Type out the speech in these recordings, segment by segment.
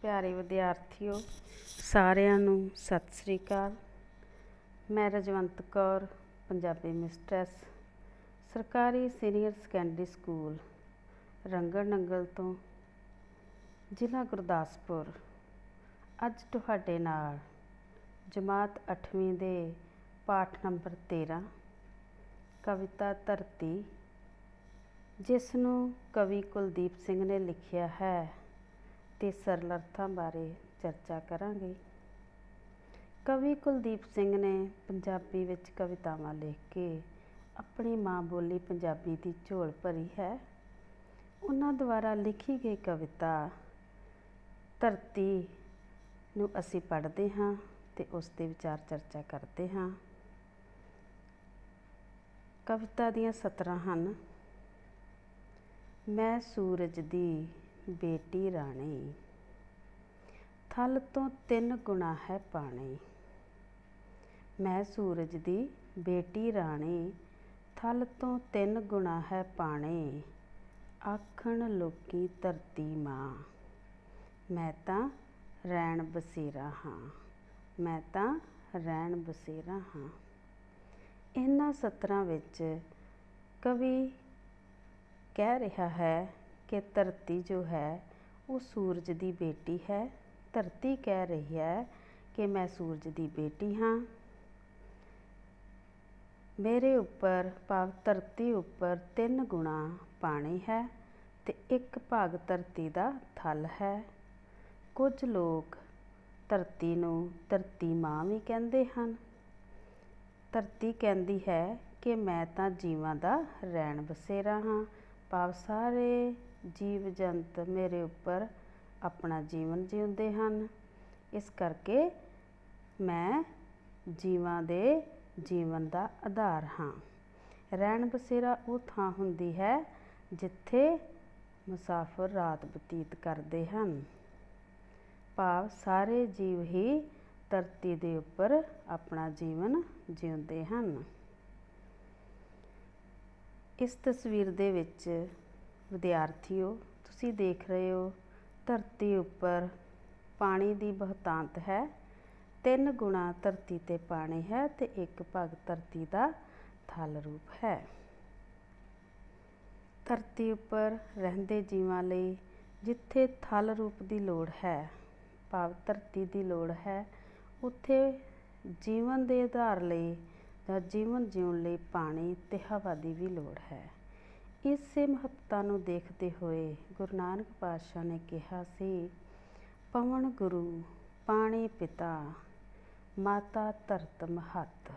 प्यारे विद्यार्थियों सारिਆਂ ਨੂੰ सत श्री अकाल। मैं रजवंत कौर पंजाबी मिस्ट्रैस सरकारी सीनियर सैकेंडरी स्कूल रंगड़ नंगल तो ਜ਼ਿਲ੍ਹਾ ਗੁਰਦਾਸਪੁਰ ਅੱਜ ਤੁਹਾਡੇ ਨਾਲ ਜਮਾਤ 8ਵੀਂ ਦੇ ਪਾਠ ਨੰਬਰ 13 ਕਵਿਤਾ ਧਰਤੀ ਜਿਸ ਨੂੰ ਕਵੀ ਕੁਲਦੀਪ ਸਿੰਘ ਨੇ ਲਿਖਿਆ ਹੈ ਤੇ ਸਰਲ ਅਰਥਾਂ ਬਾਰੇ ਚਰਚਾ ਕਰਾਂਗੇ। ਕਵੀ ਕੁਲਦੀਪ ਸਿੰਘ ਨੇ ਪੰਜਾਬੀ ਵਿੱਚ ਕਵਿਤਾਵਾਂ ਲਿਖ ਕੇ ਆਪਣੀ ਮਾਂ ਬੋਲੀ ਪੰਜਾਬੀ ਦੀ ਝੋਲ ਭਰੀ ਹੈ। ਉਹਨਾਂ ਦੁਆਰਾ ਲਿਖੀ ਗਈ ਕਵਿਤਾ ਧਰਤੀ ਨੂੰ ਅਸੀਂ ਪੜ੍ਹਦੇ ਹਾਂ ਤੇ ਉਸ ਦੇ ਵਿਚਾਰ ਚਰਚਾ ਕਰਦੇ ਹਾਂ। ਕਵਿਤਾ ਦੀਆਂ ਸਤਰਾਂ ਹਨ। ਮੈਂ ਸੂਰਜ ਦੀ ਬੇਟੀ ਰਾਣੀ, ਥਲ ਤੋਂ 3 ਗੁਣਾ ਹੈ ਪਾਣੀ। ਮੈਂ ਸੂਰਜ ਦੀ ਬੇਟੀ ਰਾਣੀ, ਥਲ ਤੋਂ 3 ਗੁਣਾ ਹੈ ਪਾਣੀ। ਆਖਣ ਲੋਕੀ ਧਰਤੀ ਮਾਂ, ਮੈਂ ਤਾਂ ਰੈਣ ਬਸੇਰਾ ਹਾਂ, ਮੈਂ ਤਾਂ ਰੈਣ ਬਸੇਰਾ ਹਾਂ। ਇਹਨਾਂ ਸਤਰਾਂ ਵਿੱਚ ਕਵੀ ਕਹਿ ਰਿਹਾ ਹੈ ਕਿ ਧਰਤੀ ਜੋ ਹੈ ਉਹ ਸੂਰਜ ਦੀ ਬੇਟੀ ਹੈ। ਧਰਤੀ ਕਹਿ ਰਹੀ ਹੈ ਕਿ ਮੈਂ ਸੂਰਜ ਦੀ ਬੇਟੀ ਹਾਂ। ਮੇਰੇ ਉੱਪਰ ਭਾਵ ਧਰਤੀ ਉੱਪਰ 3 ਗੁਣਾ ਪਾਣੀ ਹੈ ਤੇ 1 ਭਾਗ ਧਰਤੀ ਦਾ ਥਲ ਹੈ। ਕੁਝ ਲੋਕ ਧਰਤੀ ਨੂੰ ਧਰਤੀ ਮਾਂ ਵੀ ਕਹਿੰਦੇ ਹਨ। ਧਰਤੀ ਕਹਿੰਦੀ ਹੈ ਕਿ ਮੈਂ ਤਾਂ ਜੀਵਾਂ ਦਾ ਰੈਣ ਬਸੇਰਾ ਹਾਂ, ਭਾਵ ਸਾਰੇ ਜੀਵ ਜੰਤ ਮੇਰੇ ਉੱਪਰ ਆਪਣਾ ਜੀਵਨ ਜਿਉਂਦੇ ਹਨ। ਇਸ ਕਰਕੇ ਮੈਂ ਜੀਵਾਂ ਦੇ ਜੀਵਨ ਦਾ ਆਧਾਰ ਹਾਂ। ਰੈਣ ਬਸੇਰਾ ਉਹ ਥਾਂ ਹੁੰਦੀ ਹੈ ਜਿੱਥੇ ਮੁਸਾਫਰ ਰਾਤ ਬਤੀਤ ਕਰਦੇ ਹਨ, ਭਾਵ ਸਾਰੇ ਜੀਵ ਹੀ ਧਰਤੀ ਦੇ ਉੱਪਰ ਆਪਣਾ ਜੀਵਨ ਜਿਉਂਦੇ ਹਨ। ਇਸ ਤਸਵੀਰ ਦੇ ਵਿੱਚ ਵਿਦਿਆਰਥੀਓ ਤੁਸੀਂ ਦੇਖ ਰਹੇ ਹੋ ਧਰਤੀ ਉੱਪਰ ਪਾਣੀ ਦੀ ਬਹੁਤਾਂਤ ਹੈ। 3 ਗੁਣਾ ਧਰਤੀ 'ਤੇ ਪਾਣੀ ਹੈ ਤੇ 1 ਭਾਗ ਧਰਤੀ ਦਾ ਥਲ ਰੂਪ ਹੈ। ਧਰਤੀ ਉੱਪਰ ਰਹਿੰਦੇ ਜੀਵਾਂ ਲਈ ਜਿੱਥੇ ਥਲ ਰੂਪ ਦੀ ਲੋੜ ਹੈ, ਭਾਵ ਧਰਤੀ ਦੀ ਲੋੜ ਹੈ, ਉੱਥੇ ਜੀਵਨ ਦੇ ਆਧਾਰ ਲਈ ਜਾਂ ਜੀਵਨ ਜਿਉਣ ਲਈ ਪਾਣੀ ਤੇ ਹਵਾ ਦੀ ਵੀ ਲੋੜ ਹੈ। ਇਸੇ ਮਹੱਤਤਾ ਨੂੰ ਦੇਖਦੇ ਹੋਏ ਗੁਰੂ ਨਾਨਕ ਪਾਤਸ਼ਾਹ ਨੇ ਕਿਹਾ ਸੀ, ਪਵਨ ਗੁਰੂ ਪਾਣੀ ਪਿਤਾ ਮਾਤਾ ਧਰਤ ਮਹੱਤ,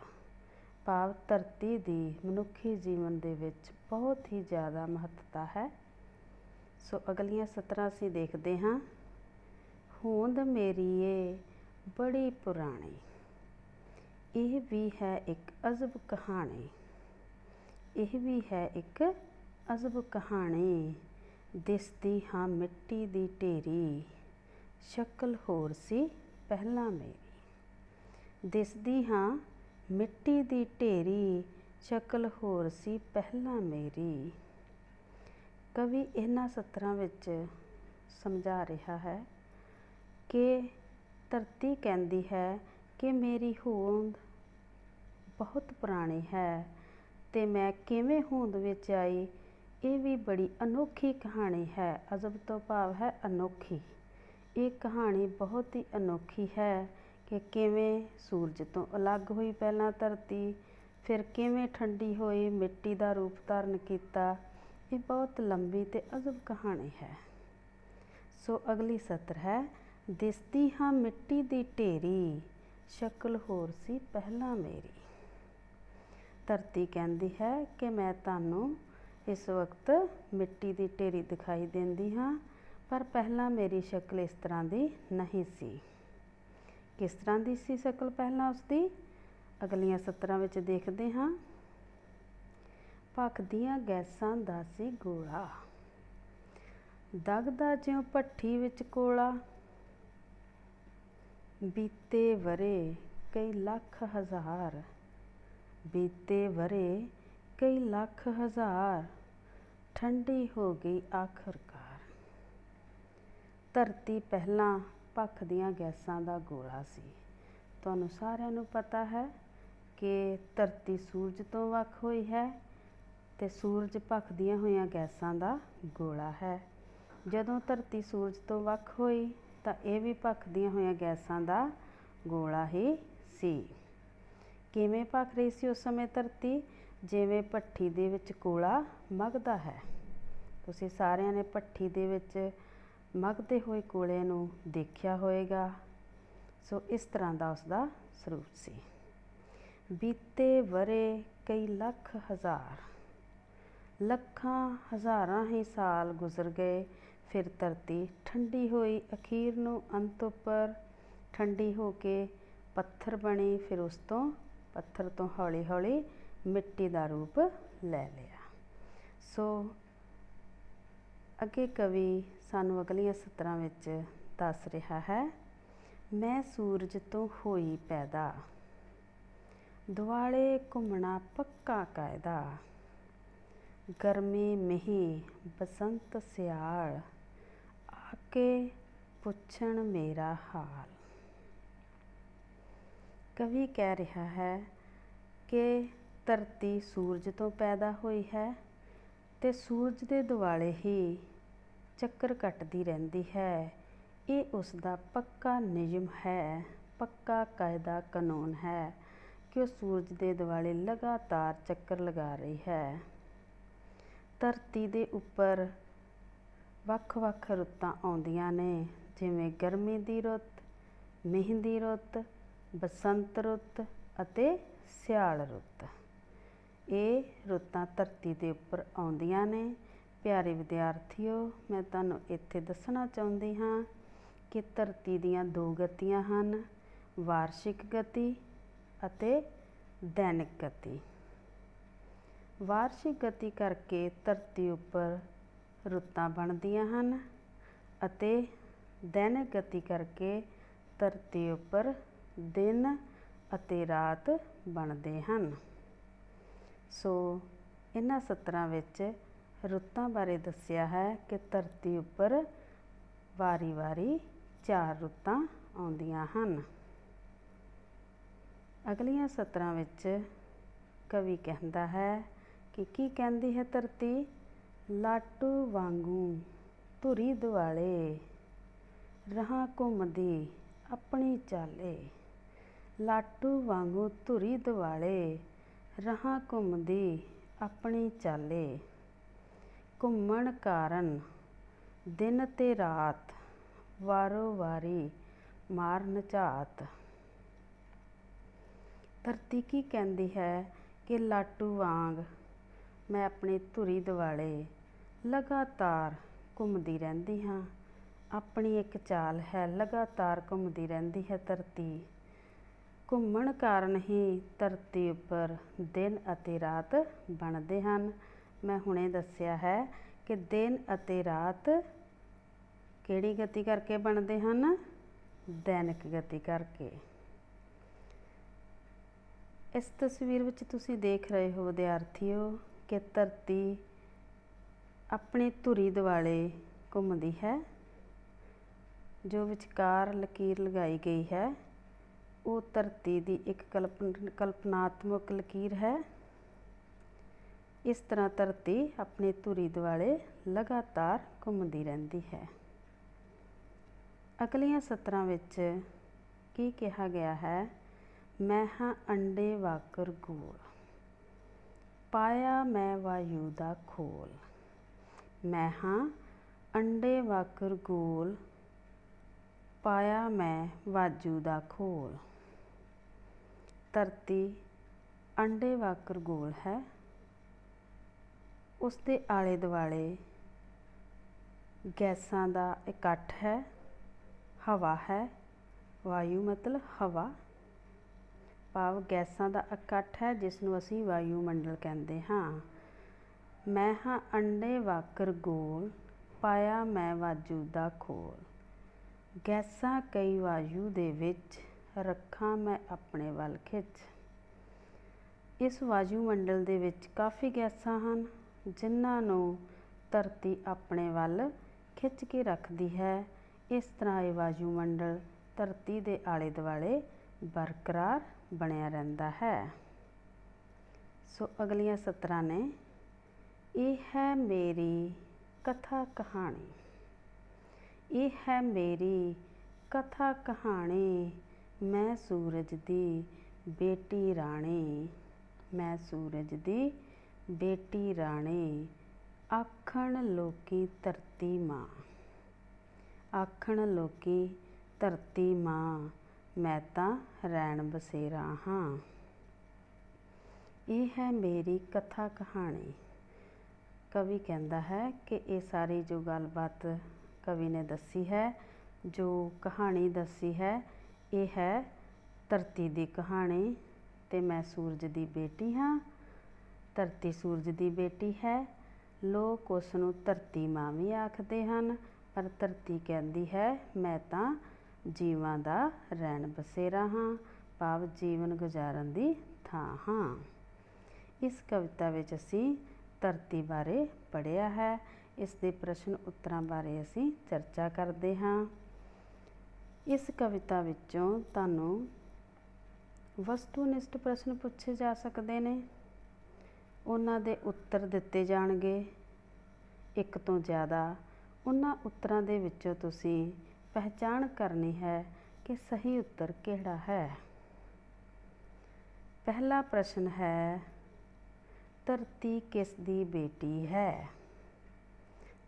ਭਾਵ ਧਰਤੀ ਦੀ ਮਨੁੱਖੀ ਜੀਵਨ ਦੇ ਵਿੱਚ ਬਹੁਤ ਹੀ ਜ਼ਿਆਦਾ ਮਹੱਤਤਾ ਹੈ। ਸੋ ਅਗਲੀਆਂ ਸਤਰਾਂ ਅਸੀਂ ਦੇਖਦੇ ਹਾਂ। ਹੋਂਦ ਮੇਰੀ ਏ ਬੜੀ ਪੁਰਾਣੀ, ਇਹ ਵੀ ਹੈ ਇੱਕ ਅਜ਼ਬ ਕਹਾਣੀ, ਇਹ ਵੀ ਹੈ ਇੱਕ ਅਜ਼ਬ ਕਹਾਣੀ। ਦਿਸਦੀ ਹਾਂ ਮਿੱਟੀ ਦੀ ਢੇਰੀ, ਸ਼ਕਲ ਹੋਰ ਸੀ ਪਹਿਲਾਂ ਮੇਰੀ। ਦਿਸਦੀ ਹਾਂ ਮਿੱਟੀ ਦੀ ਢੇਰੀ, ਸ਼ਕਲ ਹੋਰ ਸੀ ਪਹਿਲਾਂ ਮੇਰੀ। ਕਵੀ ਇਹਨਾਂ ਸਤਰਾਂ ਵਿੱਚ ਸਮਝਾ ਰਿਹਾ ਹੈ ਕਿ ਧਰਤੀ ਕਹਿੰਦੀ ਹੈ ਕਿ ਮੇਰੀ ਹੋਂਦ ਬਹੁਤ ਪੁਰਾਣੀ ਹੈ ਤੇ ਮੈਂ ਕਿਵੇਂ ਹੋਂਦ ਵਿੱਚ ਆਈ, ਇਹ ਵੀ ਬੜੀ ਅਨੋਖੀ ਕਹਾਣੀ ਹੈ। ਅਜ਼ਬ ਤੋਂ ਭਾਵ ਹੈ ਅਨੋਖੀ। ਇਹ ਕਹਾਣੀ ਬਹੁਤ ਹੀ ਅਨੋਖੀ ਹੈ ਕਿ ਕਿਵੇਂ ਸੂਰਜ ਤੋਂ ਅਲੱਗ ਹੋਈ ਪਹਿਲਾਂ ਧਰਤੀ, ਫਿਰ ਕਿਵੇਂ ਠੰਡੀ ਹੋਈ, ਮਿੱਟੀ ਦਾ ਰੂਪ ਧਾਰਨ ਕੀਤਾ। ਇਹ ਬਹੁਤ ਲੰਬੀ ਤੇ ਅਜ਼ਬ ਕਹਾਣੀ ਹੈ। ਸੋ ਅਗਲੀ ਸਤਰ ਹੈ, ਦਿਸਦੀ ਹਾਂ ਮਿੱਟੀ ਦੀ ਢੇਰੀ, ਸ਼ਕਲ ਹੋਰ ਸੀ ਪਹਿਲਾਂ ਮੇਰੀ। ਧਰਤੀ ਕਹਿੰਦੀ ਹੈ ਕਿ ਮੈਂ ਤੁਹਾਨੂੰ ਇਸ ਵਕਤ ਮਿੱਟੀ ਦੀ ਢੇਰੀ ਦਿਖਾਈ ਦਿੰਦੀ ਹਾਂ, ਪਰ ਪਹਿਲਾਂ ਮੇਰੀ ਸ਼ਕਲ ਇਸ ਤਰ੍ਹਾਂ ਦੀ ਨਹੀਂ ਸੀ। ਕਿਸ ਤਰ੍ਹਾਂ ਦੀ ਸੀ ਸ਼ਕਲ ਪਹਿਲਾਂ ਉਸਦੀ? ਅਗਲੀਆਂ ਸਤਰਾਂ ਵਿੱਚ ਦੇਖਦੇ ਹਾਂ। ਭਖਦੀਆਂ ਗੈਸਾਂ ਦਾ ਸੀ ਗੋਲਾ, ਦਗਦਾ ਜਿਉਂ ਭੱਠੀ ਵਿੱਚ ਕੋਲਾ। ਬੀਤੇ ਵਰੇ ਕਈ ਲੱਖ ਹਜ਼ਾਰ, ਬੀਤੇ ਵਰੇ ਕਈ ਲੱਖ ਹਜ਼ਾਰ, ਠੰਡੀ ਹੋ ਗਈ ਆਖਰਕਾਰ। ਧਰਤੀ ਪਹਿਲਾਂ ਭਖਦੀਆਂ ਗੈਸਾਂ ਦਾ ਗੋਲਾ ਸੀ। ਤੁਹਾਨੂੰ ਸਾਰਿਆਂ ਨੂੰ ਪਤਾ ਹੈ ਕਿ ਧਰਤੀ ਸੂਰਜ ਤੋਂ ਵੱਖ ਹੋਈ ਹੈ ਤੇ ਸੂਰਜ ਭਖਦੀਆਂ ਹੋਈਆਂ ਗੈਸਾਂ ਦਾ ਗੋਲਾ ਹੈ। ਜਦੋਂ ਧਰਤੀ ਸੂਰਜ ਤੋਂ ਵੱਖ ਹੋਈ ਤਾਂ ਇਹ ਵੀ ਭਖਦੀਆਂ ਹੋਈਆਂ ਗੈਸਾਂ ਦਾ ਗੋਲਾ ਹੀ ਸੀ। ਕਿਵੇਂ ਭਖ ਰਹੀ ਸੀ ਉਸ ਸਮੇਂ ਧਰਤੀ? ਜਿਵੇਂ ਭੱਠੀ ਦੇ ਵਿੱਚ ਕੋਲਾ ਮਘਦਾ ਹੈ। ਤੁਸੀਂ ਸਾਰਿਆਂ ਨੇ ਭੱਠੀ ਦੇ ਵਿੱਚ ਮਘਦੇ ਹੋਏ ਕੋਲੇ ਨੂੰ ਦੇਖਿਆ ਹੋਏਗਾ। ਸੋ ਇਸ ਤਰ੍ਹਾਂ ਦਾ ਉਸਦਾ ਸਰੂਪ ਸੀ। ਬੀਤੇ ਵਰੇ ਕਈ ਲੱਖ ਹਜ਼ਾਰ, ਲੱਖਾਂ ਹਜ਼ਾਰਾਂ ਹੀ ਸਾਲ ਗੁਜ਼ਰ ਗਏ। ਫਿਰ ਧਰਤੀ ਠੰਡੀ ਹੋਈ, ਅਖੀਰ ਨੂੰ ਅੰਤ ਉੱਪਰ ਠੰਡੀ ਹੋ ਕੇ ਪੱਥਰ ਬਣੀ। ਫਿਰ ਉਸ ਤੋਂ ਪੱਥਰ ਤੋਂ ਹੌਲੀ ਹੌਲੀ ਮਿੱਟੀ ਦਾ ਰੂਪ ਲੈ ਲਿਆ। ਸੋ ਅੱਗੇ ਕਵੀ ਸਾਨੂੰ ਅਗਲੀਆਂ ਸਤਰਾਂ ਵਿੱਚ ਦੱਸ ਰਿਹਾ ਹੈ, ਮੈਂ ਸੂਰਜ ਤੋਂ ਹੋਈ ਪੈਦਾ, ਦੁਆਲੇ ਘੁੰਮਣਾ ਪੱਕਾ ਕਾਇਦਾ, ਗਰਮੀ ਮੀਂਹ ਬਸੰਤ ਸਿਆਲ, ਆ ਕੇ ਪੁੱਛਣ ਮੇਰਾ ਹਾਲ। ਕਵੀ ਕਹਿ ਰਿਹਾ ਹੈ ਕਿ ਧਰਤੀ ਸੂਰਜ ਤੋਂ ਪੈਦਾ ਹੋਈ ਹੈ ਤੇ ਸੂਰਜ ਦੇ ਦੁਆਲੇ ਹੀ ਚੱਕਰ ਕੱਟਦੀ ਰਹਿੰਦੀ ਹੈ। ਇਹ ਉਸ ਦਾ ਪੱਕਾ ਨਿਯਮ ਹੈ, ਪੱਕਾ ਕਾਇਦਾ ਕਾਨੂੰਨ ਹੈ ਕਿ ਉਹ ਸੂਰਜ ਦੇ ਦੁਆਲੇ ਲਗਾਤਾਰ ਚੱਕਰ ਲਗਾ ਰਹੀ ਹੈ। ਧਰਤੀ ਦੇ ਉੱਪਰ ਵੱਖ ਵੱਖ ਰੁੱਤਾਂ ਆਉਂਦੀਆਂ ਨੇ, ਜਿਵੇਂ ਗਰਮੀ ਦੀ ਰੁੱਤ, ਮੀਂਹ ਦੀ ਰੁੱਤ, ਬਸੰਤ ਰੁੱਤ ਅਤੇ ਸਿਆਲ ਰੁੱਤ। ਇਹ ਰੁੱਤਾਂ ਧਰਤੀ ਦੇ ਉੱਪਰ ਆਉਂਦੀਆਂ ਨੇ। ਪਿਆਰੇ ਵਿਦਿਆਰਥੀਓ, ਮੈਂ ਤੁਹਾਨੂੰ ਇੱਥੇ ਦੱਸਣਾ ਚਾਹੁੰਦੀ ਹਾਂ ਕਿ ਧਰਤੀ ਦੀਆਂ ਦੋ ਗਤੀਆਂ ਹਨ, ਵਾਰਸ਼ਿਕ ਗਤੀ ਅਤੇ ਦੈਨਿਕ ਗਤੀ। ਵਾਰਸ਼ਿਕ ਗਤੀ ਕਰਕੇ ਧਰਤੀ ਉੱਪਰ ਰੁੱਤਾਂ ਬਣਦੀਆਂ ਹਨ ਅਤੇ ਦੈਨਿਕ ਗਤੀ ਕਰਕੇ ਧਰਤੀ ਉੱਪਰ ਦਿਨ ਅਤੇ ਰਾਤ ਬਣਦੇ ਹਨ। ਸੋ ਇਹਨਾਂ ਸਤਰਾਂ ਵਿੱਚ ਰੁੱਤਾਂ ਬਾਰੇ ਦੱਸਿਆ ਹੈ ਕਿ ਧਰਤੀ ਉੱਪਰ ਵਾਰੀ ਵਾਰੀ 4 ਰੁੱਤਾਂ ਆਉਂਦੀਆਂ ਹਨ। ਅਗਲੀਆਂ ਸਤਰਾਂ ਵਿੱਚ ਕਵੀ ਕਹਿੰਦਾ ਹੈ ਕਿ ਕੀ ਕਹਿੰਦੀ ਹੈ ਧਰਤੀ? ਲਾਟੂ ਵਾਂਗੂ ਧੁਰੀ ਦੁਆਲੇ, ਰਹਾਂ ਘੁੰਮਦੀ ਆਪਣੀ ਚਾਲੇ। ਲਾਟੂ ਵਾਂਗੂ ਧੁਰੀ ਦੁਆਲੇ, ਰਹਾਂ ਘੁੰਮਦੀ ਆਪਣੀ ਚਾਲੇ। ਘੁੰਮਣ ਕਾਰਨ ਦਿਨ ਤੇ ਰਾਤ, ਵਾਰੋ ਵਾਰੀ ਮਾਰਨ ਝਾਤ। ਧਰਤੀ ਕੀ ਕਹਿੰਦੀ ਹੈ ਕਿ ਲਾਟੂ ਵਾਂਗ ਮੈਂ ਆਪਣੀ ਧੁਰੀ ਦੁਆਲੇ ਲਗਾਤਾਰ ਘੁੰਮਦੀ ਰਹਿੰਦੀ ਹਾਂ। ਆਪਣੀ ਇੱਕ ਚਾਲ ਹੈ, ਲਗਾਤਾਰ ਘੁੰਮਦੀ ਰਹਿੰਦੀ ਹੈ ਧਰਤੀ। ਘੁੰਮਣ ਕਾਰਨ ਹੀ ਧਰਤੀ ਉੱਪਰ ਦਿਨ ਅਤੇ ਰਾਤ ਬਣਦੇ ਹਨ। ਮੈਂ ਹੁਣੇ ਦੱਸਿਆ ਹੈ ਕਿ ਦਿਨ ਅਤੇ ਰਾਤ ਕਿਹੜੀ ਗਤੀ ਕਰਕੇ ਬਣਦੇ ਹਨ? ਦੈਨਿਕ ਗਤੀ ਕਰਕੇ। ਇਸ ਤਸਵੀਰ ਵਿੱਚ ਤੁਸੀਂ ਦੇਖ ਰਹੇ ਹੋ ਵਿਦਿਆਰਥੀਓ ਕਿ ਧਰਤੀ ਆਪਣੀ ਧੁਰੀ ਦੁਆਲੇ ਘੁੰਮਦੀ ਹੈ। ਜੋ ਵਿਚਕਾਰ ਲਕੀਰ ਲਗਾਈ ਗਈ ਹੈ ਉਹ ਧਰਤੀ ਦੀ ਇੱਕ ਕਲਪਨਾਤਮਕ ਲਕੀਰ ਹੈ। ਇਸ ਤਰ੍ਹਾਂ ਧਰਤੀ ਆਪਣੀ ਧੁਰੀ ਦੁਆਲੇ ਲਗਾਤਾਰ ਘੁੰਮਦੀ ਰਹਿੰਦੀ ਹੈ। ਅਗਲੀਆਂ ਸਤਰਾਂ ਵਿੱਚ ਕੀ ਕਿਹਾ ਗਿਆ ਹੈ? ਮੈਂ ਹਾਂ ਅੰਡੇ ਵਾਂਗਰ ਗੋਲ, ਪਾਇਆ ਮੈਂ ਵਾਯੂ ਦਾ ਖੋਲ। ਮੈਂ ਹਾਂ ਅੰਡੇ ਵਾਂਗਰ ਗੋਲ, ਪਾਇਆ ਮੈਂ ਵਾਯੂ ਦਾ ਖੋਲ। ਧਰਤੀ ਅੰਡੇ ਵਾਂਗਰ ਗੋਲ ਹੈ। ਉਸ ਦੇ ਆਲੇ ਦੁਆਲੇ ਗੈਸਾਂ ਦਾ ਇਕੱਠ ਹੈ, ਹਵਾ ਹੈ। ਵਾਯੂ ਮਤਲਬ ਹਵਾ, ਭਾਵ ਗੈਸਾਂ ਦਾ ਇਕੱਠ ਹੈ ਜਿਸ ਨੂੰ ਅਸੀਂ ਵਾਯੂਮੰਡਲ ਕਹਿੰਦੇ ਹਾਂ। ਮੈਂ ਹਾਂ ਅੰਡੇ ਵਾਂਗਰ ਗੋਲ, ਪਾਇਆ ਮੈਂ ਵਾਯੂ ਦਾ ਖੋਲ। ਗੈਸਾਂ ਕਈ ਵਾਯੂ ਦੇ ਵਿੱਚ, ਰੱਖਾਂ ਮੈਂ ਆਪਣੇ ਵੱਲ ਖਿੱਚ। ਇਸ ਵਾਯੂਮੰਡਲ ਦੇ ਵਿੱਚ ਕਾਫੀ ਗੈਸਾਂ ਹਨ ਜਿਨ੍ਹਾਂ ਨੂੰ ਧਰਤੀ ਆਪਣੇ ਵੱਲ ਖਿੱਚ ਕੇ ਰੱਖਦੀ ਹੈ। इस तरह ये वायुमंडल धरती के आले दुआले बरकरार बनया रहिंदा है। सो अगलियां सतरां ने, यह है मेरी कथा कहानी, यह है मेरी कथा कहानी, मैं सूरज दी बेटी राणी, मैं सूरज दी बेटी राणी, आखण लोकी धरती माँ, आखण लोकी धरती माँ, मैं तां रैण बसेरा हाँ। ये है मेरी कथा कहानी। कवि कहता है कि ये सारी जो गलबात कवि ने दसी है, जो कहानी दसी है, ये है धरती की कहानी। ते मैं सूरज की बेटी हाँ, धरती सूरज की बेटी है। लोग उसनूं धरती माँ भी आखते हैं, पर धरती कहती है मैं तां जीवां दा रैण बसेरा हाँ, भाव जीवन गुजारन की थां हाँ। इस कविता विच असीं धरती बारे पढ़िया है। इस दे प्रश्न उत्तरां बारे असीं चर्चा करते हाँ। इस कविता विचों तुहानूं वस्तुनिष्ठ प्रश्न पूछे जा सकते ने, उन्हां दे उत्तर दिते जाणगे एक तो ज़्यादा। उन्हां उत्तरां दे विचों तुसीं पहचान करनी है कि सही उत्तर किहड़ा है। पहला प्रश्न है, धरती किस दी बेटी है,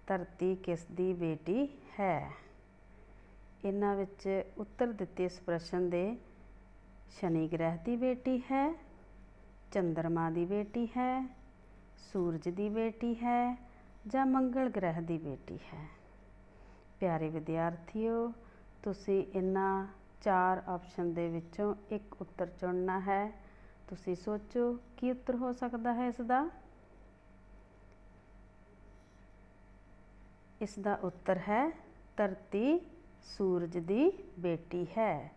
धरती किस दी बेटी है। इन्हां विच उत्तर दिते इस प्रश्न दे शनि ग्रह की बेटी है, चंद्रमा की बेटी है, सूरज की बेटी है, जां मंगल ग्रह की बेटी है। प्यारे विद्यार्थियों, तुसीं इन्हां 4 ऑप्शन दे विचों एक उत्तर चुनना है। तुसीं सोचो की उत्तर हो सकता है इसका। इसका उत्तर है धरती सूरज की बेटी है,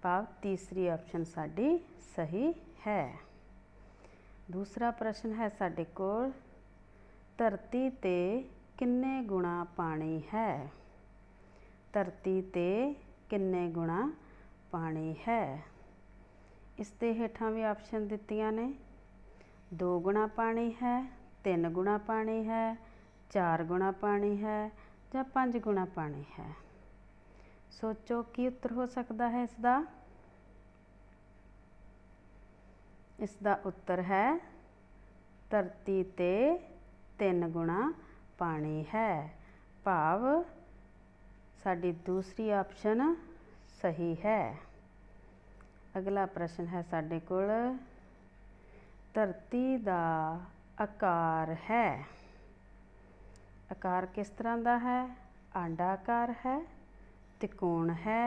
भाव तीसरी ऑप्शन साडी सही है। दूसरा प्रश्न है साडे कोल, धरती ते किन्ने गुणा पानी है, धरती ते किन्ने गुणा पानी है। इसके हेठां भी ऑप्शन दित्तियां ने, 2 गुणा पानी है, 3 गुणा पानी है, 4 गुणा पानी है, जां 5 गुणा पानी है। सोचो की उत्तर हो सकता है इसका। इसका उत्तर है धरती ते 3 गुणा पानी है, भाव साडी दूसरी ऑप्शन सही है। अगला प्रश्न है साडे कोल, धरती का आकार है, आकार किस तरह का है, अंडाकार है, त्रिकोण है,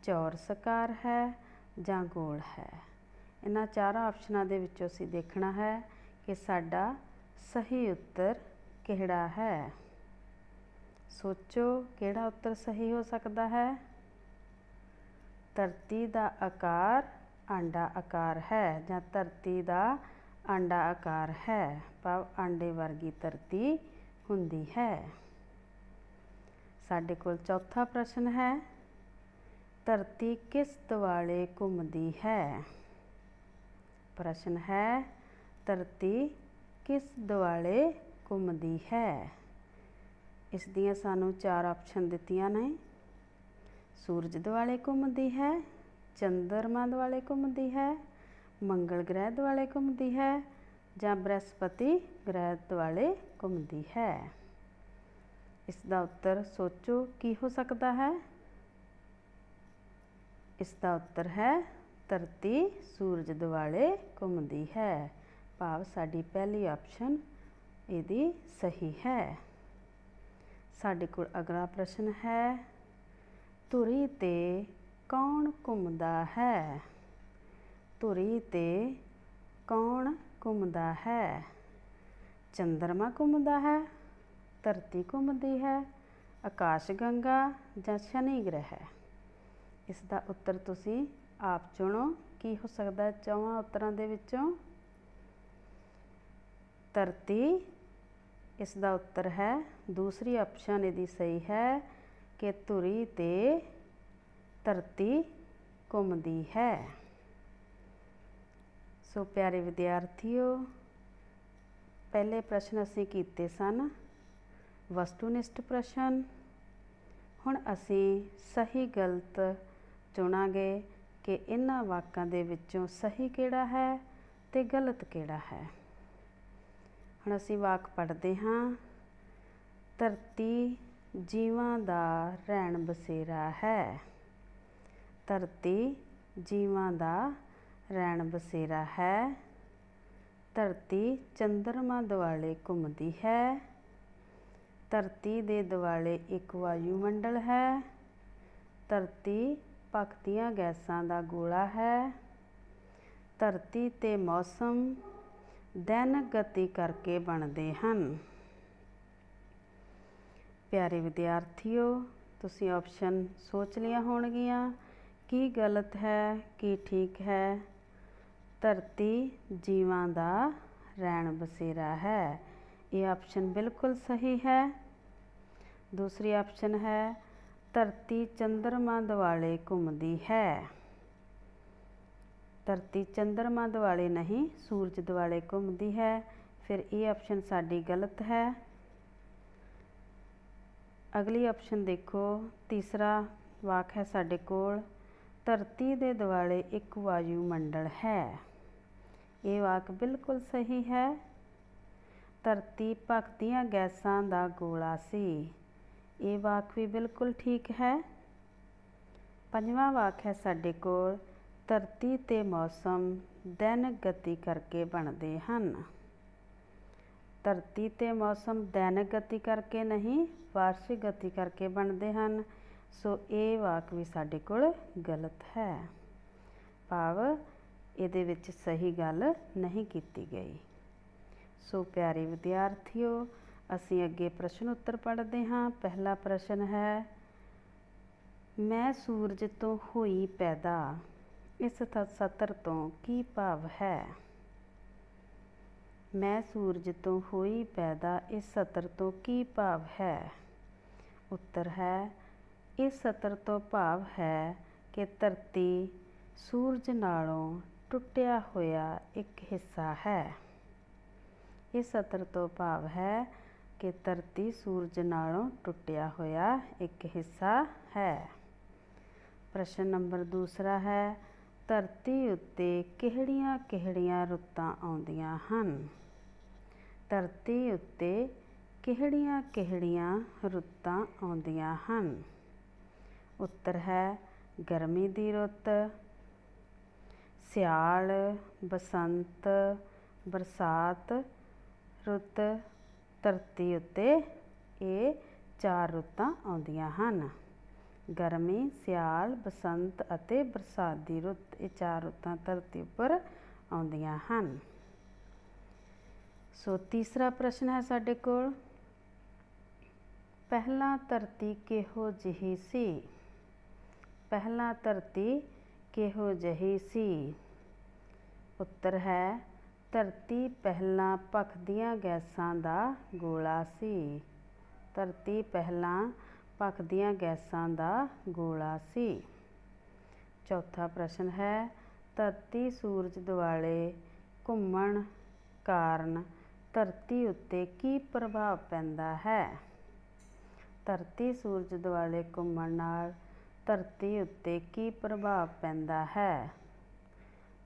चौरस आकार है, जां गोल है। इन्हां 4 ऑप्शनां दे विचों असीं देखना है कि साडा सही उत्तर किहड़ा है। सोचो किहड़ा उत्तर सही हो सकता है। धरती का आकार आंडा आकार है, जां धरती का आंडा आकार है, भाव आंडे वर्गी धरती हुंदी है। साडे कोल चौथा प्रश्न है, धरती किस दुआले घूमदी है। प्रश्न है, धरती किस दुआले घूमदी है। इस दियां सानूं 4 ऑप्शन दित्तियां ने, सूरज दुआले घूमदी है, चंद्रमा दुआले घूमदी है, मंगल ग्रह दुआले घूमदी है, जां बृहस्पति ग्रह दुआले घूमदी है। इसका उत्तर सोचो की हो सकता है। इसका उत्तर है धरती सूरज दुआले घूमदी है, भाव साडी पहली ऑप्शन इहदी सही है। साडे कोल अगला प्रश्न है, धुरी ते कौन घूमदा है, धुरी ते कौन घूमदा है। चंद्रमा घूमदा है, धरती घूमदी है, आकाश गंगा जां शनि ग्रह। इसका उत्तर तुसीं आप चुनो की हो सकता है 4 उत्तरां दे विचों। धरती इसका उत्तर है, दूसरी ऑप्शन यदि सही है ਕਿ ਧੁਰੀ 'ਤੇ ਧਰਤੀ ਘੁੰਮਦੀ ਹੈ। ਸੋ ਪਿਆਰੇ ਵਿਦਿਆਰਥੀਓ, ਪਹਿਲੇ ਪ੍ਰਸ਼ਨ ਅਸੀਂ ਕੀਤੇ ਸਨ ਵਸਤੂਨਿਸ਼ਟ ਪ੍ਰਸ਼ਨ। ਹੁਣ ਅਸੀਂ ਸਹੀ ਗਲਤ ਚੁਣਾਂਗੇ ਕਿ ਇਹਨਾਂ ਵਾਕਾਂ ਦੇ ਵਿੱਚੋਂ ਸਹੀ ਕਿਹੜਾ ਹੈ ਤੇ ਗਲਤ ਕਿਹੜਾ ਹੈ। ਹੁਣ ਅਸੀਂ ਵਾਕ ਪੜ੍ਹਦੇ ਹਾਂ। ਧਰਤੀ ਜੀਵਾਂ ਦਾ ਰਹਿਣ ਬਸੇਰਾ ਹੈ। ਧਰਤੀ ਜੀਵਾਂ ਦਾ ਰਹਿਣ ਬਸੇਰਾ ਹੈ। ਧਰਤੀ ਚੰਦਰਮਾ ਦੁਆਲੇ ਘੁੰਮਦੀ ਹੈ। ਧਰਤੀ ਦੇ ਦੁਆਲੇ ਇੱਕ ਵਾਯੂਮੰਡਲ ਹੈ। ਧਰਤੀ ਭਖਦੀਆਂ ਗੈਸਾਂ ਦਾ ਗੋਲਾ ਹੈ। ਧਰਤੀ ਤੇ ਮੌਸਮ ਦੈਨਿਕ ਗਤੀ ਕਰਕੇ ਬਣਦੇ ਹਨ। ਪਿਆਰੇ ਵਿਦਿਆਰਥੀਓ, ਤੁਸੀਂ ਆਪਸ਼ਨ ਸੋਚ ਲਿਆ ਹੋਣਗੀਆਂ ਕੀ ਗਲਤ ਹੈ ਕੀ ਠੀਕ ਹੈ। ਧਰਤੀ ਜੀਵਾਂ ਦਾ ਰਹਿਣ ਬਸੇਰਾ ਹੈ, ਇਹ ਆਪਸ਼ਨ ਬਿਲਕੁਲ ਸਹੀ ਹੈ। ਦੂਸਰੀ ਆਪਸ਼ਨ ਹੈ ਧਰਤੀ ਚੰਦਰਮਾ ਦੁਆਲੇ ਘੁੰਮਦੀ ਹੈ। ਧਰਤੀ ਚੰਦਰਮਾ ਦੁਆਲੇ ਨਹੀਂ, ਸੂਰਜ ਦੁਆਲੇ ਘੁੰਮਦੀ ਹੈ। ਫਿਰ ਇਹ ਆਪਸ਼ਨ ਸਾਡੀ ਗਲਤ ਹੈ। ਅਗਲੀ ਆਪਸ਼ਨ ਦੇਖੋ, ਤੀਸਰਾ ਵਾਕ ਹੈ ਸਾਡੇ ਕੋਲ, ਧਰਤੀ ਦੇ ਦੁਆਲੇ ਇੱਕ ਵਾਯੂਮੰਡਲ ਹੈ। ਇਹ ਵਾਕ ਬਿਲਕੁਲ ਸਹੀ ਹੈ। ਧਰਤੀ ਭਖਦੀਆਂ ਗੈਸਾਂ ਦਾ ਗੋਲਾ ਸੀ, ਇਹ ਵਾਕ ਵੀ ਬਿਲਕੁਲ ਠੀਕ ਹੈ। ਪੰਜਵਾਂ ਵਾਕ ਹੈ ਸਾਡੇ ਕੋਲ, ਧਰਤੀ ਤੇ ਮੌਸਮ ਦੈਨਿਕ ਗਤੀ ਕਰਕੇ ਬਣਦੇ ਹਨ। ਧਰਤੀ ਤੇ ਮੌਸਮ ਦੈਨਿਕ ਗਤੀ ਕਰਕੇ ਨਹੀਂ, ਵਾਰਸ਼ਿਕ ਗਤੀ ਕਰਕੇ ਬਣਦੇ ਹਨ। ਸੋ ਇਹ ਵਾਕ ਵੀ ਸਾਡੇ ਕੋਲ ਗਲਤ ਹੈ, ਭਾਵ ਇਹਦੇ ਵਿੱਚ ਸਹੀ ਗੱਲ ਨਹੀਂ ਕੀਤੀ ਗਈ। ਸੋ ਪਿਆਰੇ ਵਿਦਿਆਰਥੀਓ, ਅਸੀਂ ਅੱਗੇ ਪ੍ਰਸ਼ਨ ਉੱਤਰ ਪੜ੍ਹਦੇ ਹਾਂ। ਪਹਿਲਾ ਪ੍ਰਸ਼ਨ ਹੈ, ਮੈਂ ਸੂਰਜ ਤੋਂ ਹੋਈ ਪੈਦਾ, ਇਸ ਸਤਰ ਤੋਂ ਕੀ ਭਾਵ ਹੈ। ਮੈਂ ਸੂਰਜ ਤੋਂ ਹੋਈ ਪੈਦਾ, ਇਸ ਸਤਰ ਤੋਂ ਕੀ ਭਾਵ ਹੈ। ਉੱਤਰ ਹੈ, ਇਸ ਸਤਰ ਤੋਂ ਭਾਵ ਹੈ ਕਿ ਧਰਤੀ ਸੂਰਜ ਨਾਲੋਂ ਟੁੱਟਿਆ ਹੋਇਆ ਇੱਕ ਹਿੱਸਾ ਹੈ। ਇਸ ਸਤਰ ਤੋਂ ਭਾਵ ਹੈ ਕਿ ਧਰਤੀ ਸੂਰਜ ਨਾਲੋਂ ਟੁੱਟਿਆ ਹੋਇਆ ਇੱਕ ਹਿੱਸਾ ਹੈ। ਪ੍ਰਸ਼ਨ ਨੰਬਰ ਦੂਸਰਾ ਹੈ, ਧਰਤੀ ਉੱਤੇ ਕਿਹੜੀਆਂ ਕਿਹੜੀਆਂ ਰੁੱਤਾਂ ਆਉਂਦੀਆਂ ਹਨ। ਧਰਤੀ ਉੱਤੇ ਕਿਹੜੀਆਂ ਕਿਹੜੀਆਂ ਰੁੱਤਾਂ ਆਉਂਦੀਆਂ ਹਨ। ਉੱਤਰ ਹੈ, ਗਰਮੀ ਦੀ ਰੁੱਤ, ਸਿਆਲ, ਬਸੰਤ, ਬਰਸਾਤ ਰੁੱਤ। ਧਰਤੀ ਉੱਤੇ ਇਹ 4 ਰੁੱਤਾਂ ਆਉਂਦੀਆਂ ਹਨ। ਗਰਮੀ, ਸਿਆਲ, ਬਸੰਤ ਅਤੇ ਬਰਸਾਤ ਦੀ ਰੁੱਤ, ਇਹ 4 ਰੁੱਤਾਂ ਧਰਤੀ ਉੱਪਰ ਆਉਂਦੀਆਂ ਹਨ। ਸੋ ਤੀਸਰਾ ਪ੍ਰਸ਼ਨ ਹੈ ਸਾਡੇ ਕੋਲ, ਪਹਿਲਾਂ ਧਰਤੀ ਕਿਹੋ ਜਿਹੀ ਸੀ। ਪਹਿਲਾਂ ਧਰਤੀ ਕਿਹੋ ਜਿਹੀ ਸੀ। ਉੱਤਰ ਹੈ, ਧਰਤੀ ਪਹਿਲਾਂ ਭਖਦੀਆਂ ਗੈਸਾਂ ਦਾ ਗੋਲਾ ਸੀ। ਧਰਤੀ ਪਹਿਲਾਂ ਭਖਦੀਆਂ ਗੈਸਾਂ ਦਾ ਗੋਲਾ ਸੀ। ਚੌਥਾ ਪ੍ਰਸ਼ਨ ਹੈ, ਧਰਤੀ ਸੂਰਜ ਦੁਆਲੇ ਘੁੰਮਣ ਕਾਰਨ ਧਰਤੀ ਉੱਤੇ ਕੀ ਪ੍ਰਭਾਵ ਪੈਂਦਾ ਹੈ। ਧਰਤੀ ਸੂਰਜ ਦੁਆਲੇ ਘੁੰਮਣ ਨਾਲ ਧਰਤੀ ਉੱਤੇ ਕੀ ਪ੍ਰਭਾਵ ਪੈਂਦਾ ਹੈ।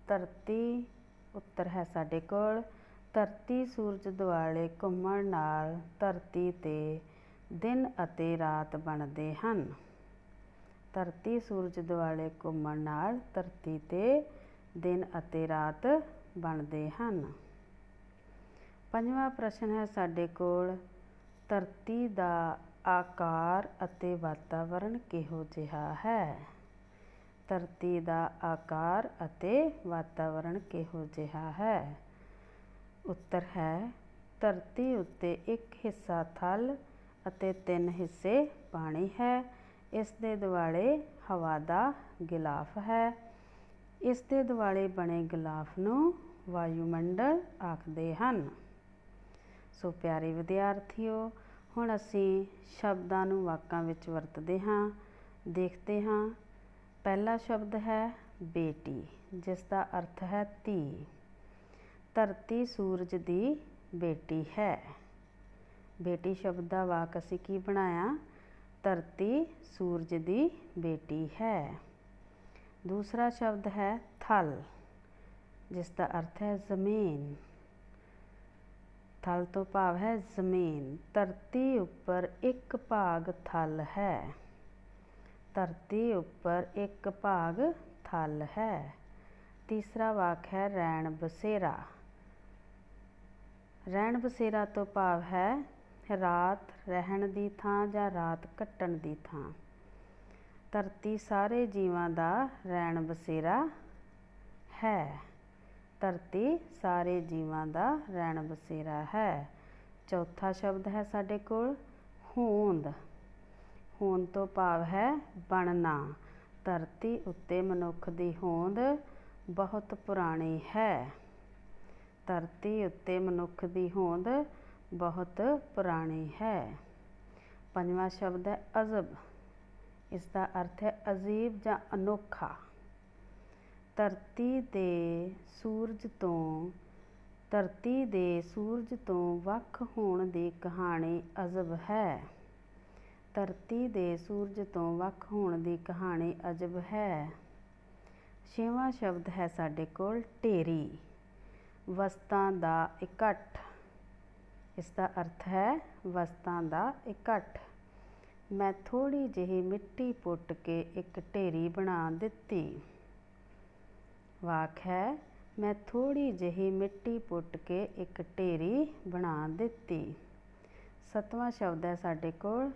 ਧਰਤੀ, ਉੱਤਰ ਹੈ ਸਾਡੇ ਕੋਲ, ਧਰਤੀ ਸੂਰਜ ਦੁਆਲੇ ਘੁੰਮਣ ਨਾਲ ਧਰਤੀ 'ਤੇ ਦਿਨ ਅਤੇ ਰਾਤ ਬਣਦੇ ਹਨ। ਧਰਤੀ ਸੂਰਜ ਦੁਆਲੇ ਘੁੰਮਣ ਨਾਲ ਧਰਤੀ 'ਤੇ ਦਿਨ ਅਤੇ ਰਾਤ ਬਣਦੇ ਹਨ। ਪੰਜਵਾਂ ਪ੍ਰਸ਼ਨ ਹੈ ਸਾਡੇ ਕੋਲ, ਧਰਤੀ ਦਾ ਆਕਾਰ ਅਤੇ ਵਾਤਾਵਰਣ ਕਿਹੋ ਜਿਹਾ ਹੈ। ਧਰਤੀ ਦਾ ਆਕਾਰ ਅਤੇ ਵਾਤਾਵਰਣ ਕਿਹੋ ਜਿਹਾ ਹੈ। ਉੱਤਰ ਹੈ, ਧਰਤੀ ਉੱਤੇ ਇੱਕ ਹਿੱਸਾ ਥਲ ਅਤੇ 3 ਹਿੱਸੇ ਪਾਣੀ ਹੈ। ਇਸ ਦੇ ਦੁਆਲੇ ਹਵਾ ਦਾ ਗਿਲਾਫ ਹੈ। ਇਸ ਦੇ ਦੁਆਲੇ ਬਣੇ ਗਿਲਾਫ ਨੂੰ ਵਾਯੂਮੰਡਲ ਆਖਦੇ ਹਨ। ਸੋ ਪਿਆਰੇ ਵਿਦਿਆਰਥੀਓ, ਹੁਣ ਅਸੀਂ ਸ਼ਬਦਾਂ ਨੂੰ ਵਾਕਾਂ ਵਿੱਚ ਵਰਤਦੇ ਹਾਂ। ਦੇਖਦੇ ਹਾਂ। ਪਹਿਲਾ ਸ਼ਬਦ ਹੈ ਬੇਟੀ, ਜਿਸ ਦਾ ਅਰਥ ਹੈ ਧੀ। ਧਰਤੀ ਸੂਰਜ ਦੀ ਬੇਟੀ ਹੈ। ਬੇਟੀ ਸ਼ਬਦ ਦਾ ਵਾਕ ਅਸੀਂ ਕੀ ਬਣਾਇਆ? ਧਰਤੀ ਸੂਰਜ ਦੀ ਬੇਟੀ ਹੈ। ਦੂਸਰਾ ਸ਼ਬਦ ਹੈ ਥਲ, ਜਿਸ ਦਾ ਅਰਥ ਹੈ ਜ਼ਮੀਨ। ਥਲ ਤੋਂ ਭਾਵ ਹੈ ਜ਼ਮੀਨ। ਧਰਤੀ ਉੱਪਰ ਇੱਕ ਭਾਗ ਥਲ ਹੈ। ਧਰਤੀ ਉੱਪਰ ਇੱਕ ਭਾਗ ਥਲ ਹੈ। ਤੀਸਰਾ ਵਾਕ ਹੈ ਰੈਣ ਬਸੇਰਾ। ਰਹਿਣ ਬਸੇਰਾ ਤੋਂ ਭਾਵ ਹੈ ਰਾਤ ਰਹਿਣ ਦੀ ਥਾਂ ਜਾਂ ਰਾਤ ਕੱਟਣ ਦੀ ਥਾਂ। ਧਰਤੀ ਸਾਰੇ ਜੀਵਾਂ ਦਾ ਰਹਿਣ ਬਸੇਰਾ ਹੈ। ਧਰਤੀ ਸਾਰੇ ਜੀਵਾਂ ਦਾ ਰਹਿਣ ਬਸੇਰਾ ਹੈ। ਚੌਥਾ ਸ਼ਬਦ ਹੈ ਸਾਡੇ ਕੋਲ ਹੋਂਦ। ਹੋਂਦ ਤੋਂ ਭਾਵ ਹੈ ਬਣਨਾ। ਧਰਤੀ ਉੱਤੇ ਮਨੁੱਖ ਦੀ ਹੋਂਦ ਬਹੁਤ ਪੁਰਾਣੀ ਹੈ। ਧਰਤੀ ਉੱਤੇ ਮਨੁੱਖ ਦੀ ਹੋਂਦ ਬਹੁਤ ਪੁਰਾਣੀ ਹੈ। ਪੰਜਵਾਂ ਸ਼ਬਦ ਹੈ ਅਜ਼ਬ। ਇਸ ਦਾ ਅਰਥ ਹੈ ਅਜੀਬ ਜਾਂ ਅਨੋਖਾ। ਧਰਤੀ ਦੇ ਸੂਰਜ ਤੋਂ ਵੱਖ ਹੋਣ ਦੀ ਕਹਾਣੀ ਅਜਬ ਹੈ। ਧਰਤੀ ਦੇ ਸੂਰਜ ਤੋਂ ਵੱਖ ਹੋਣ ਦੀ ਕਹਾਣੀ ਅਜਬ ਹੈ। ਛੇਵਾਂ ਸ਼ਬਦ ਹੈ ਸਾਡੇ ਕੋਲ ਢੇਰੀ, ਵਸਤਾਂ ਦਾ ਇਕੱਠ। ਇਸ ਦਾ ਅਰਥ ਹੈ ਵਸਤਾਂ ਦਾ ਇਕੱਠ। ਮੈਂ ਥੋੜ੍ਹੀ ਜਿਹੀ ਮਿੱਟੀ ਪੁੱਟ ਕੇ ਇੱਕ ਢੇਰੀ ਬਣਾ ਦਿੱਤੀ। ਵਾਕ ਹੈ ਮੈਂ ਥੋੜ੍ਹੀ ਜਿਹੀ ਮਿੱਟੀ ਪੁੱਟ ਕੇ ਇੱਕ ਢੇਰੀ ਬਣਾ ਦਿੱਤੀ। ਸੱਤਵਾਂ ਸ਼ਬਦ ਹੈ ਸਾਡੇ ਕੋਲ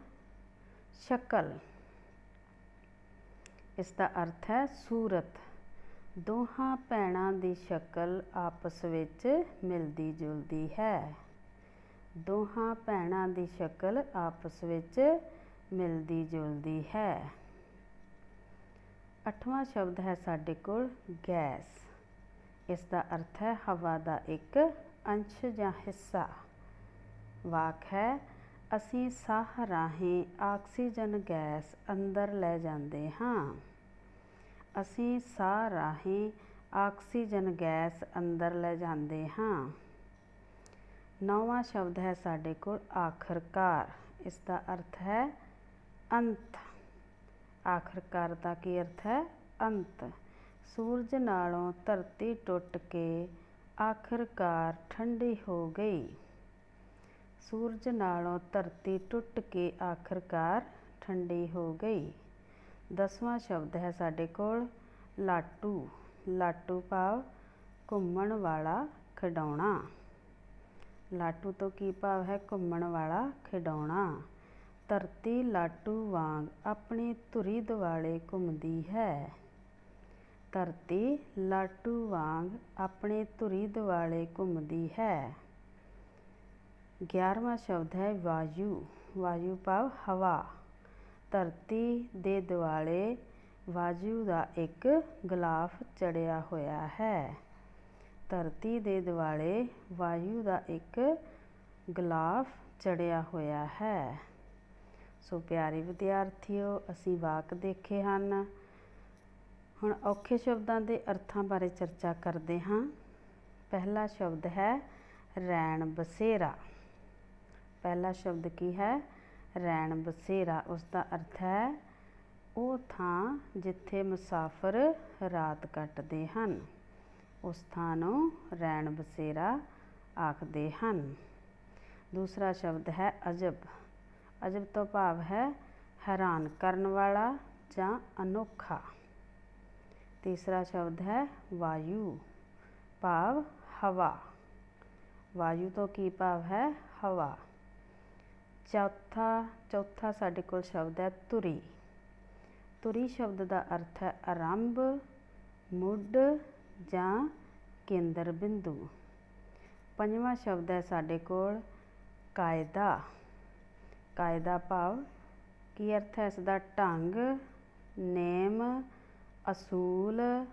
ਸ਼ਕਲ। ਇਸ ਦਾ ਅਰਥ ਹੈ ਸੂਰਤ। ਦੋਹਾਂ ਭੈਣਾਂ ਦੀ ਸ਼ਕਲ ਆਪਸ ਵਿੱਚ ਮਿਲਦੀ ਜੁਲਦੀ ਹੈ। ਦੋਹਾਂ ਭੈਣਾਂ ਦੀ ਸ਼ਕਲ ਆਪਸ ਵਿੱਚ ਮਿਲਦੀ ਜੁਲਦੀ ਹੈ। ਅੱਠਵਾਂ ਸ਼ਬਦ ਹੈ ਸਾਡੇ ਕੋਲ ਗੈਸ। ਇਸ ਦਾ ਅਰਥ ਹੈ ਹਵਾ ਦਾ ਇੱਕ ਅੰਸ਼ ਜਾਂ ਹਿੱਸਾ। ਵਾਕ ਹੈ ਅਸੀਂ ਸਾਹ ਰਾਹੀਂ ਆਕਸੀਜਨ ਗੈਸ ਅੰਦਰ ਲੈ ਜਾਂਦੇ ਹਾਂ। ਅਸੀਂ ਸਾਹ ਰਾਹੀਂ ਆਕਸੀਜਨ ਗੈਸ ਅੰਦਰ ਲੈ ਜਾਂਦੇ ਹਾਂ। ਨੌਵਾਂ ਸ਼ਬਦ ਹੈ ਸਾਡੇ ਕੋਲ ਆਖਰਕਾਰ। ਇਸ ਦਾ ਅਰਥ ਹੈ ਅੰਤ। ਆਖਰਕਾਰ ਦਾ ਕੀ ਅਰਥ ਹੈ? ਅੰਤ। ਸੂਰਜ ਨਾਲੋਂ ਧਰਤੀ ਟੁੱਟ ਕੇ ਆਖਰਕਾਰ ਠੰਡੀ ਹੋ ਗਈ। ਸੂਰਜ ਨਾਲੋਂ ਧਰਤੀ ਟੁੱਟ ਕੇ ਆਖਰਕਾਰ ਠੰਡੀ ਹੋ ਗਈ। 10ਵਾਂ ਸ਼ਬਦ ਹੈ ਸਾਡੇ ਕੋਲ ਲਾਟੂ। ਲਾਟੂ ਭਾਵ ਘੁੰਮਣ ਵਾਲਾ ਖਿਡੌਣਾ। ਲਾਟੂ ਤੋਂ ਕੀ ਭਾਵ ਹੈ? ਘੁੰਮਣ ਵਾਲਾ ਖਿਡੌਣਾ। ਧਰਤੀ ਲਾਟੂ ਵਾਂਗ ਆਪਣੀ ਧੁਰੀ ਦੁਆਲੇ ਘੁੰਮਦੀ ਹੈ। ਧਰਤੀ ਲਾਟੂ ਵਾਂਗ ਆਪਣੀ ਧੁਰੀ ਦੁਆਲੇ ਘੁੰਮਦੀ ਹੈ। 11ਵਾਂ ਸ਼ਬਦ ਹੈ ਵਾਯੂ। ਵਾਯੂ ਭਾਵ ਹਵਾ। ਧਰਤੀ ਦੇ ਦੁਆਲੇ ਵਾਯੂ ਦਾ ਇੱਕ ਗਲਾਫ ਚੜ੍ਹਿਆ ਹੋਇਆ ਹੈ। ਧਰਤੀ ਦੇ ਦੁਆਲੇ ਵਾਯੂ ਦਾ ਇੱਕ ਗਲਾਫ ਚੜ੍ਹਿਆ ਹੋਇਆ ਹੈ। ਸੋ ਪਿਆਰੇ ਵਿਦਿਆਰਥੀਓ, ਅਸੀਂ ਵਾਕ ਦੇਖੇ ਹਨ। ਹੁਣ ਔਖੇ ਸ਼ਬਦਾਂ ਦੇ ਅਰਥਾਂ ਬਾਰੇ ਚਰਚਾ ਕਰਦੇ ਹਾਂ। ਪਹਿਲਾ ਸ਼ਬਦ ਹੈ ਰੈਣ ਬਸੇਰਾ। ਪਹਿਲਾ ਸ਼ਬਦ ਕੀ ਹੈ? ਰੈਣ ਬਸੇਰਾ। ਉਸ ਦਾ ਅਰਥ ਹੈ ਉਹ ਥਾਂ ਜਿੱਥੇ ਮੁਸਾਫਰ ਰਾਤ ਕੱਟਦੇ ਹਨ। ਉਸ ਥਾਂ ਨੂੰ ਰੈਣ ਬਸੇਰਾ ਆਖਦੇ ਹਨ। ਦੂਸਰਾ ਸ਼ਬਦ ਹੈ ਅਜਬ। ਅਜਬ ਤੋਂ ਭਾਵ ਹੈ ਹੈਰਾਨ ਕਰਨ ਵਾਲਾ ਜਾਂ ਅਨੋਖਾ। ਤੀਸਰਾ ਸ਼ਬਦ ਹੈ ਵਾਯੂ, ਭਾਵ ਹਵਾ। ਵਾਯੂ ਤੋਂ ਕੀ ਭਾਵ ਹੈ? ਹਵਾ। ਚੌਥਾ ਸਾਡੇ ਕੋਲ ਸ਼ਬਦ ਹੈ ਧੁਰੀ। ਧੁਰੀ ਸ਼ਬਦ ਦਾ ਅਰਥ ਹੈ ਆਰੰਭ, ਮੁੱਢ ਜਾਂ ਕੇਂਦਰ ਬਿੰਦੂ। ਪੰਜਵਾਂ ਸ਼ਬਦ ਹੈ ਸਾਡੇ ਕੋਲ ਕਾਇਦਾ। ਕਾਇਦਾ ਭਾਵ ਕੀ ਅਰਥ ਹੈ ਇਸ ਦਾ? ਢੰਗ, ਨੇਮ, ਅਸੂਲ,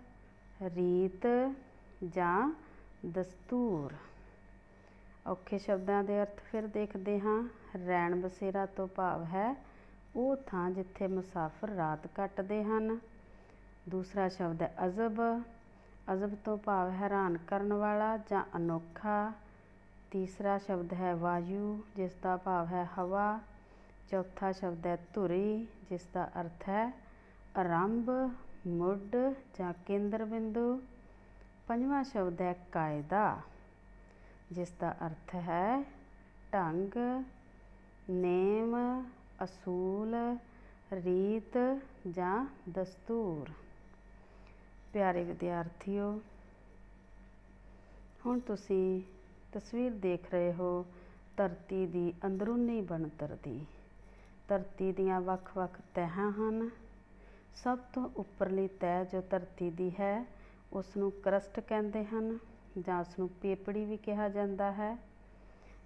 ਰੀਤ ਜਾਂ ਦਸਤੂਰ। ਔਖੇ ਸ਼ਬਦਾਂ ਦੇ ਅਰਥ ਫਿਰ ਦੇਖਦੇ ਹਾਂ। ਰੈਣ ਬਸੇਰਾ ਤੋਂ ਭਾਵ ਹੈ ਉਹ ਥਾਂ ਜਿੱਥੇ ਮੁਸਾਫਰ ਰਾਤ ਕੱਟਦੇ ਹਨ। ਦੂਸਰਾ ਸ਼ਬਦ ਹੈ ਅਜ਼ਬ। ਅਜ਼ਬ ਤੋਂ ਭਾਵ ਹੈਰਾਨ ਕਰਨ ਵਾਲਾ ਜਾਂ ਅਨੋਖਾ। ਤੀਸਰਾ ਸ਼ਬਦ ਹੈ ਵਾਯੂ, ਜਿਸ ਦਾ ਭਾਵ ਹੈ ਹਵਾ। ਚੌਥਾ ਸ਼ਬਦ ਹੈ ਧੁਰੀ, ਜਿਸ ਦਾ ਅਰਥ ਹੈ ਆਰੰਭ, ਮੁੱਢ ਜਾਂ ਕੇਂਦਰ ਬਿੰਦੂ। ਪੰਜਵਾਂ ਸ਼ਬਦ ਹੈ ਕਾਇਦਾ, ਜਿਸ ਦਾ ਅਰਥ ਹੈ ਢੰਗ, ਨੇਮ, ਅਸੂਲ, ਰੀਤ ਜਾਂ ਦਸਤੂਰ। ਪਿਆਰੇ ਵਿਦਿਆਰਥੀਓ, ਹੁਣ ਤੁਸੀਂ ਤਸਵੀਰ ਦੇਖ ਰਹੇ ਹੋ ਧਰਤੀ ਦੀ ਅੰਦਰੂਨੀ ਬਣਤਰ ਦੀ। ਧਰਤੀ ਦੀਆਂ ਵੱਖ-ਵੱਖ ਤਹਿਾਂ ਹਨ। ਸਭ ਤੋਂ ਉੱਪਰਲੀ ਤਹਿ ਜੋ ਧਰਤੀ ਦੀ ਹੈ ਉਸ ਨੂੰ ਕਰਸਟ ਕਹਿੰਦੇ ਹਨ ਜਾਂ ਉਸ ਨੂੰ ਪੇਪੜੀ ਵੀ ਕਿਹਾ ਜਾਂਦਾ ਹੈ।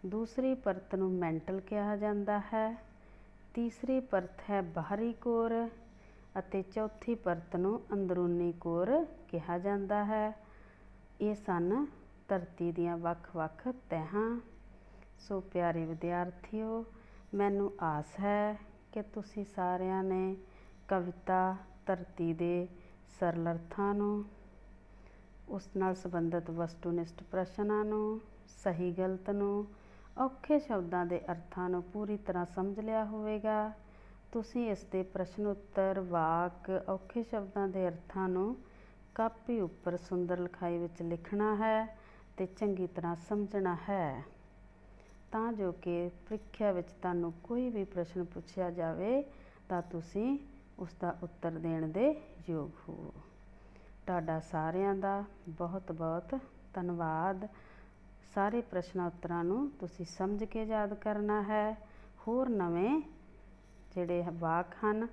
ਦੂਸਰੀ ਪਰਤ ਨੂੰ ਮੈਂਟਲ ਕਿਹਾ ਜਾਂਦਾ ਹੈ। ਤੀਸਰੀ ਪਰਤ ਹੈ ਬਾਹਰੀ ਕੋਰ ਅਤੇ ਚੌਥੀ ਪਰਤ ਨੂੰ ਅੰਦਰੂਨੀ ਕੋਰ ਕਿਹਾ ਜਾਂਦਾ ਹੈ। ਇਹ ਸਨ ਧਰਤੀ ਦੀਆਂ ਵੱਖ-ਵੱਖ ਤਹਿਾਂ। ਸੋ ਪਿਆਰੇ ਵਿਦਿਆਰਥੀਓ, ਮੈਨੂੰ ਆਸ ਹੈ ਕਿ ਤੁਸੀਂ ਸਾਰਿਆਂ ਨੇ ਕਵਿਤਾ ਧਰਤੀ ਦੇ ਸਰਲ ਅਰਥਾਂ ਨੂੰ, ਉਸ ਨਾਲ ਸੰਬੰਧਿਤ ਵਸਤੂਨਿਸ਼ਟ ਪ੍ਰਸ਼ਨਾਂ ਨੂੰ, ਸਹੀ ਗਲਤ ਨੂੰ, ਔਖੇ ਸ਼ਬਦਾਂ ਦੇ ਅਰਥਾਂ ਨੂੰ ਪੂਰੀ ਤਰ੍ਹਾਂ ਸਮਝ ਲਿਆ ਹੋਵੇਗਾ। ਤੁਸੀਂ ਇਸ ਦੇ ਪ੍ਰਸ਼ਨ ਉੱਤਰ, ਵਾਕ, ਔਖੇ ਸ਼ਬਦਾਂ ਦੇ ਅਰਥਾਂ ਨੂੰ ਕਾਪੀ ਉੱਪਰ ਸੁੰਦਰ ਲਿਖਾਈ ਵਿੱਚ ਲਿਖਣਾ ਹੈ ਅਤੇ ਚੰਗੀ ਤਰ੍ਹਾਂ ਸਮਝਣਾ ਹੈ, ਤਾਂ ਜੋ ਕਿ ਪ੍ਰੀਖਿਆ ਵਿੱਚ ਤੁਹਾਨੂੰ ਕੋਈ ਵੀ ਪ੍ਰਸ਼ਨ ਪੁੱਛਿਆ ਜਾਵੇ ਤਾਂ ਤੁਸੀਂ ਉਸ ਦਾ ਉੱਤਰ ਦੇਣ ਦੇ ਯੋਗ ਹੋ। ਤੁਹਾਡਾ ਸਾਰਿਆਂ ਦਾ ਬਹੁਤ ਬਹੁਤ ਧੰਨਵਾਦ। ਸਾਰੇ ਪ੍ਰਸ਼ਨਾਂ ਉੱਤਰਾਂ ਨੂੰ ਤੁਸੀਂ ਸਮਝ ਕੇ ਯਾਦ ਕਰਨਾ ਹੈ। ਹੋਰ ਨਵੇਂ ਜਿਹੜੇ ਵਾਕ ਹਨ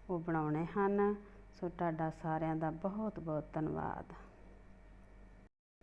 ਉਹ ਬਣਾਉਣੇ ਹਨ। ਸੋ ਤੁਹਾਡਾ ਸਾਰਿਆਂ ਦਾ ਬਹੁਤ ਬਹੁਤ ਧੰਨਵਾਦ।